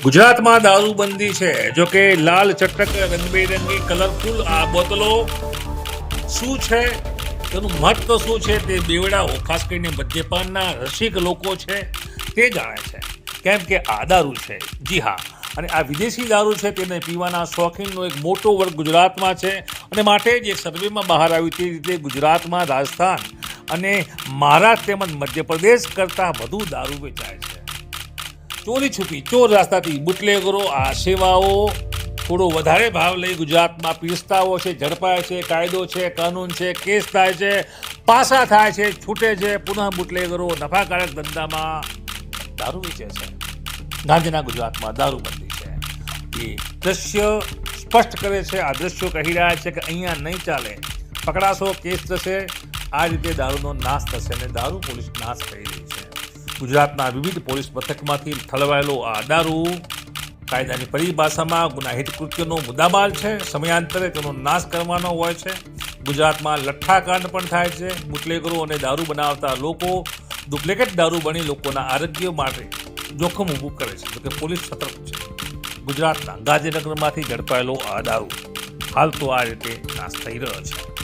ગુજરાતમાં દારૂબંધી છે. જો કે લાલ ચટક રંગબેરંગી કલરફુલ આ બોટલો શું છે, તેનું મહત્વ શું છે, તે બેવડાઓ ખાસ કરીને મદ્યપાનના રસિક લોકો છે તે જાણે છે. કેમ કે આ દારૂ છે, જી હા, અને આ વિદેશી દારૂ છે તેને પીવાના શોખીનનો એક મોટો વર્ગ ગુજરાતમાં છે. અને માટે જ એક સર્વેમાં બહાર આવ્યું તે રીતે ગુજરાતમાં રાજસ્થાન અને મહારાષ્ટ્ર તેમજ મધ્યપ્રદેશ કરતાં વધુ દારૂ વેચાય છે. ચોરી છુપી ચોર રસ્તાથી બુટલેગરો આ સેવાઓ થોડો વધારે ભાવ લઈ ગુજરાતમાં પીરસતા હોય છે, ઝડપાય છે, કાયદો છે, કાનૂન છે, કેસ થાય છે, પાસા થાય છે, છૂટે છે, પુનઃ બુટલેગરો નફાકારક ધંધામાં દારૂ વેચે છે. ગાંધીના ગુજરાતમાં દારૂબંધી છે એ દ્રશ્ય સ્પષ્ટ કરે છે. આ દ્રશ્યો કહી રહ્યા છે કે અહીંયા નહીં ચાલે, પકડાશો, કેસ થશે, આ રીતે દારૂનો નાશ થશે અને દારૂ પોલીસ નાશ કરી રહી છે. ગુજરાતના વિવિધ પોલીસ મથકમાંથી ઠલવાયેલો આ દારૂ કાયદાની પરિભાષામાં ગુનાહિત કૃત્યનો મુદ્દામાલ છે. સમયાંતરે તેનો નાશ કરવાનો હોય છે. ગુજરાતમાં લઠ્ઠાકાંડ પણ થાય છે. બુટલેગરો અને દારૂ બનાવતા લોકો ડુપ્લિકેટ દારૂ બની લોકોના આરોગ્ય માટે જોખમ ઊભું કરે છે. જોકે પોલીસ સતર્ક છે. ગુજરાતના ગાંધીનગરમાંથી ઝડપાયેલો આ દારૂ હાલ તો આ રીતે નાશ થઈ રહ્યો છે.